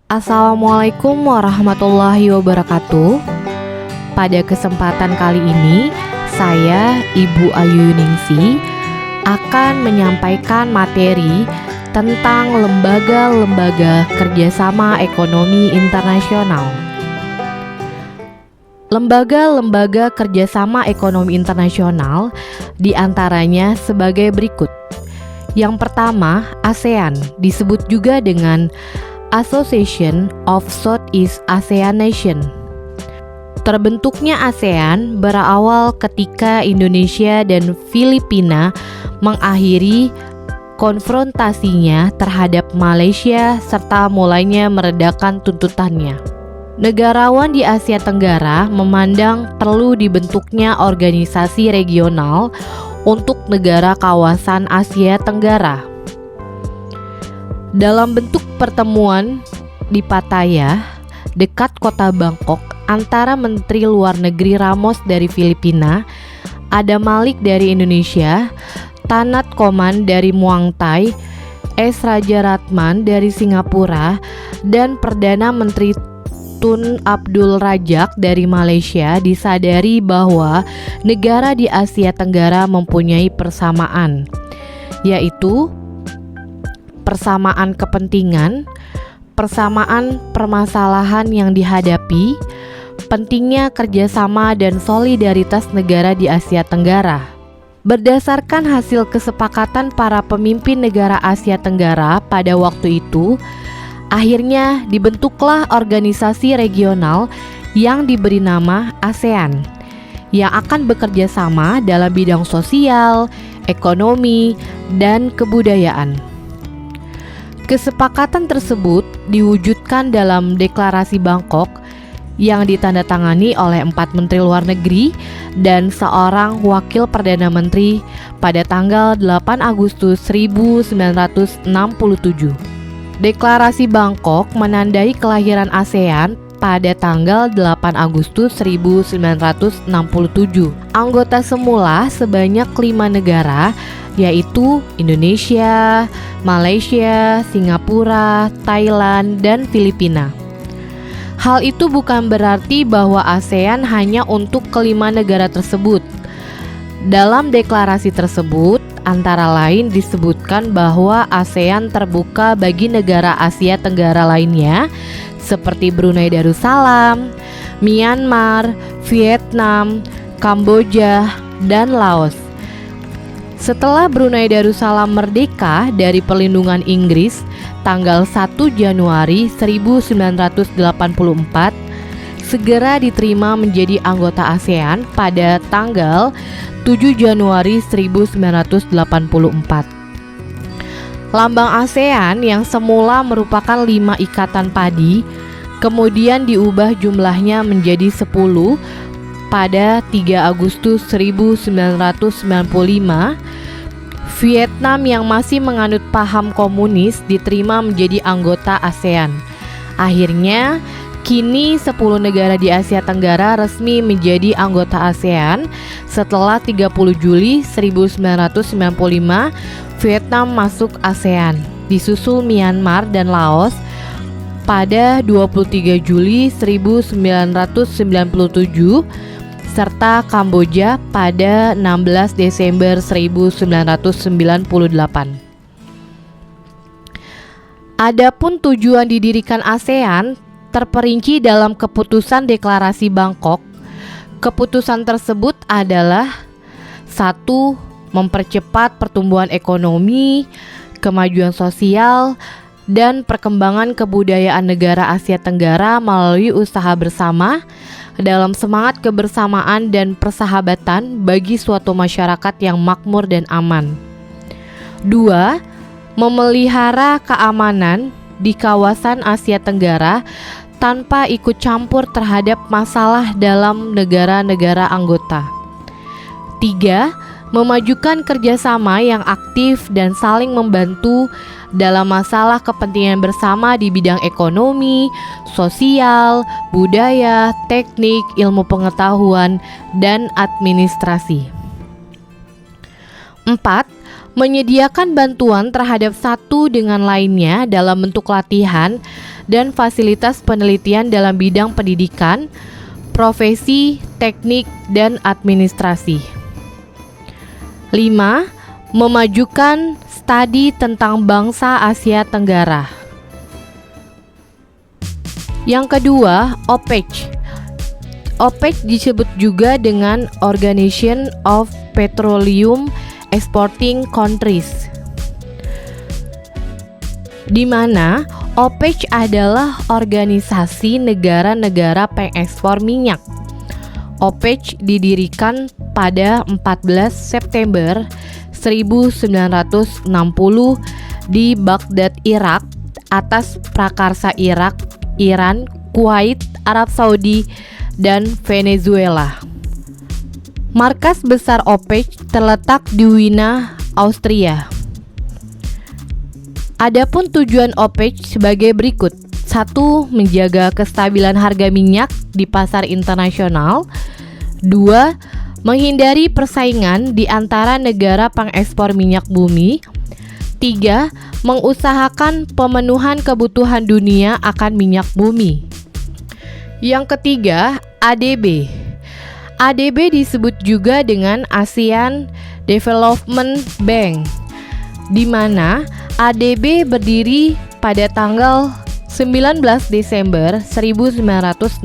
Assalamualaikum warahmatullahi wabarakatuh. Pada kesempatan kali ini, saya Ibu Ayu Ningsi akan menyampaikan materi tentang lembaga-lembaga kerjasama ekonomi internasional. Lembaga-lembaga kerjasama ekonomi internasional diantaranya sebagai berikut. Yang pertama, ASEAN, disebut juga dengan Association of Southeast Asian Nation. Terbentuknya ASEAN berawal ketika Indonesia dan Filipina mengakhiri konfrontasinya terhadap Malaysia serta mulainya meredakan tuntutannya. Negarawan di Asia Tenggara memandang perlu dibentuknya organisasi regional untuk negara kawasan Asia Tenggara. Dalam bentuk pertemuan di Pattaya, dekat kota Bangkok, antara Menteri Luar Negeri Ramos dari Filipina, Adam Malik dari Indonesia, Tanat Koman dari Muang Thai, S. Raja Ratman dari Singapura, dan Perdana Menteri Tun Abdul Rajak dari Malaysia disadari bahwa negara di Asia Tenggara mempunyai persamaan, yaitu persamaan kepentingan, persamaan permasalahan yang dihadapi, pentingnya kerjasama dan solidaritas negara di Asia Tenggara. Berdasarkan hasil kesepakatan para pemimpin negara Asia Tenggara pada waktu itu, akhirnya dibentuklah organisasi regional yang diberi nama ASEAN, yang akan bekerja sama dalam bidang sosial, ekonomi, dan kebudayaan. Kesepakatan tersebut diwujudkan dalam Deklarasi Bangkok yang ditandatangani oleh 4 Menteri Luar Negeri dan seorang Wakil Perdana Menteri pada tanggal 8 Agustus 1967. Deklarasi Bangkok menandai kelahiran ASEAN pada tanggal 8 Agustus 1967. Anggota semula sebanyak 5 negara, yaitu Indonesia, Malaysia, Singapura, Thailand, dan Filipina. Hal itu bukan berarti bahwa ASEAN hanya untuk kelima negara tersebut. Dalam deklarasi tersebut, antara lain disebutkan bahwa ASEAN terbuka bagi negara Asia Tenggara lainnya seperti Brunei Darussalam, Myanmar, Vietnam, Kamboja, dan Laos. Setelah Brunei Darussalam merdeka dari perlindungan Inggris tanggal 1 Januari 1984, segera diterima menjadi anggota ASEAN pada tanggal 7 Januari 1984. Lambang ASEAN yang semula merupakan 5 ikatan padi, kemudian diubah jumlahnya menjadi 10 pada 3 Agustus 1995. Vietnam yang masih menganut paham komunis diterima menjadi anggota ASEAN. Akhirnya, kini 10 negara di Asia Tenggara resmi menjadi anggota ASEAN setelah 30 Juli 1995 Vietnam masuk ASEAN, disusul Myanmar dan Laos pada 23 Juli 1997 serta Kamboja pada 16 Desember 1998. Adapun tujuan didirikan ASEAN terperinci dalam keputusan Deklarasi Bangkok. Keputusan tersebut adalah 1. Mempercepat pertumbuhan ekonomi, kemajuan sosial, dan perkembangan kebudayaan negara Asia Tenggara melalui usaha bersama dalam semangat kebersamaan dan persahabatan bagi suatu masyarakat yang makmur dan aman. 2. Memelihara keamanan di kawasan Asia Tenggara tanpa ikut campur terhadap masalah dalam negara-negara anggota. 3. Memajukan kerjasama yang aktif dan saling membantu dalam masalah kepentingan bersama di bidang ekonomi, sosial, budaya, teknik, ilmu pengetahuan, dan administrasi. 4. Menyediakan bantuan terhadap satu dengan lainnya dalam bentuk latihan dan fasilitas penelitian dalam bidang pendidikan, profesi, teknik, dan administrasi. 5. Memajukan studi tentang bangsa Asia Tenggara. Yang kedua, OPEC. OPEC disebut juga dengan Organization of Petroleum Exporting Countries, di mana OPEC adalah organisasi negara-negara pengekspor minyak. OPEC didirikan pada 14 September 1960 di Baghdad, Irak, atas prakarsa Irak, Iran, Kuwait, Arab Saudi, dan Venezuela. Markas besar OPEC terletak di Wina, Austria. Adapun tujuan OPEC sebagai berikut. 1. Menjaga kestabilan harga minyak di pasar internasional. 2. Menghindari persaingan di antara negara pengekspor minyak bumi. 3. Mengusahakan pemenuhan kebutuhan dunia akan minyak bumi. Yang ketiga, ADB. ADB disebut juga dengan ASEAN Development Bank, di mana ADB berdiri pada tanggal 19 Desember 1966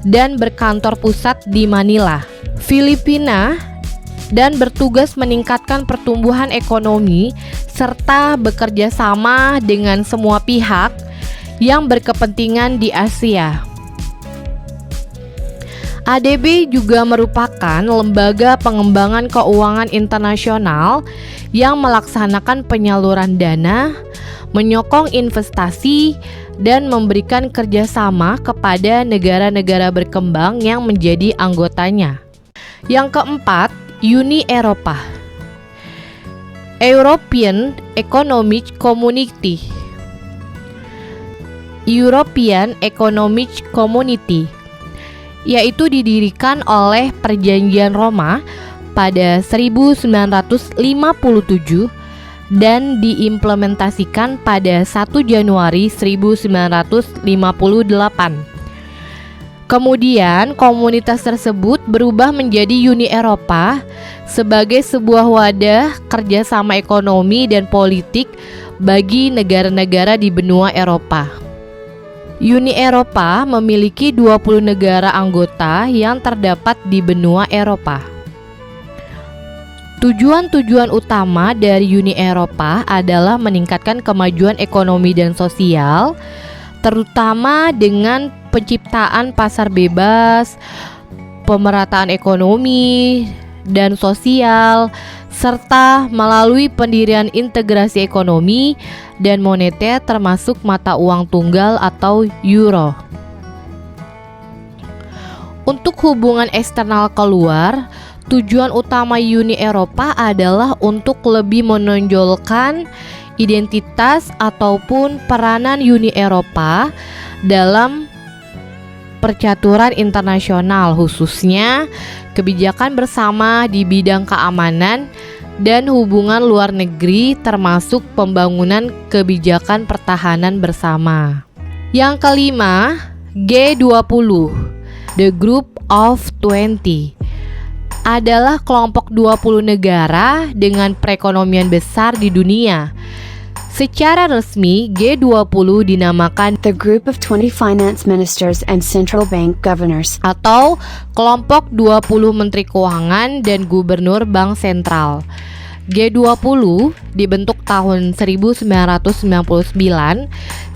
dan berkantor pusat di Manila, Filipina, dan bertugas meningkatkan pertumbuhan ekonomi serta bekerja sama dengan semua pihak yang berkepentingan di Asia. ADB juga merupakan lembaga pengembangan keuangan internasional yang melaksanakan penyaluran dana, menyokong investasi, dan memberikan kerjasama kepada negara-negara berkembang yang menjadi anggotanya. Yang keempat, Uni Eropa, European Economic Community. European Economic Community yaitu didirikan oleh Perjanjian Roma pada 1957 dan diimplementasikan pada 1 Januari 1958. Kemudian komunitas tersebut berubah menjadi Uni Eropa sebagai sebuah wadah kerjasama ekonomi dan politik bagi negara-negara di benua Eropa. Uni Eropa memiliki 20 negara anggota yang terdapat di benua Eropa. Tujuan-tujuan utama dari Uni Eropa adalah meningkatkan kemajuan ekonomi dan sosial, terutama dengan penciptaan pasar bebas, pemerataan ekonomi dan sosial, serta melalui pendirian integrasi ekonomi dan moneter termasuk mata uang tunggal atau euro. Untuk hubungan eksternal keluar, tujuan utama Uni Eropa adalah untuk lebih menonjolkan identitas ataupun peranan Uni Eropa dalam percaturan internasional, khususnya kebijakan bersama di bidang keamanan dan hubungan luar negeri, termasuk pembangunan kebijakan pertahanan bersama. Yang kelima, G20, The Group of 20, adalah kelompok 20 negara dengan perekonomian besar di dunia. Secara resmi, G20 dinamakan The Group of 20 Finance Ministers and Central Bank Governors, atau kelompok 20 Menteri Keuangan dan Gubernur Bank Sentral. G20 dibentuk tahun 1999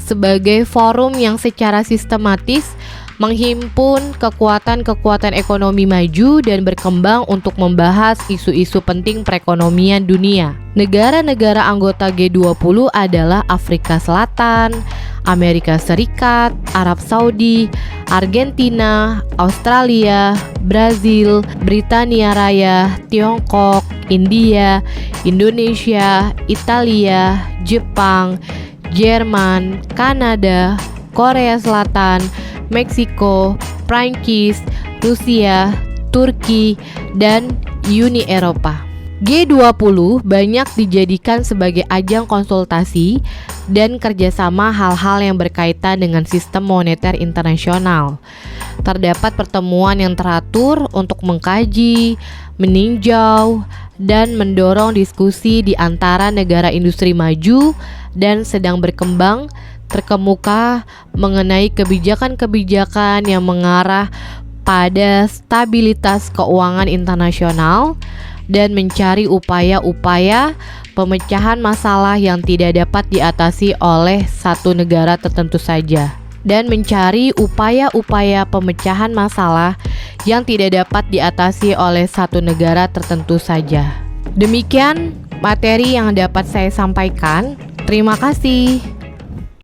sebagai forum yang secara sistematis menghimpun kekuatan-kekuatan ekonomi maju dan berkembang untuk membahas isu-isu penting perekonomian dunia. Negara-negara anggota G20 adalah Afrika Selatan, Amerika Serikat, Arab Saudi, Argentina, Australia, Brazil, Britania Raya, Tiongkok, India, Indonesia, Italia, Jepang, Jerman, Kanada, Korea Selatan, Meksiko, Prancis, Rusia, Turki, dan Uni Eropa. G20 banyak dijadikan sebagai ajang konsultasi dan kerjasama hal-hal yang berkaitan dengan sistem moneter internasional. Terdapat pertemuan yang teratur untuk mengkaji, meninjau, dan mendorong diskusi di antara negara industri maju dan sedang berkembang terkemuka mengenai kebijakan-kebijakan yang mengarah pada stabilitas keuangan internasional dan mencari upaya-upaya pemecahan masalah yang tidak dapat diatasi oleh satu negara tertentu saja, dan mencari upaya-upaya pemecahan masalah yang tidak dapat diatasi oleh satu negara tertentu saja. Demikian materi yang dapat saya sampaikan. Terima kasih.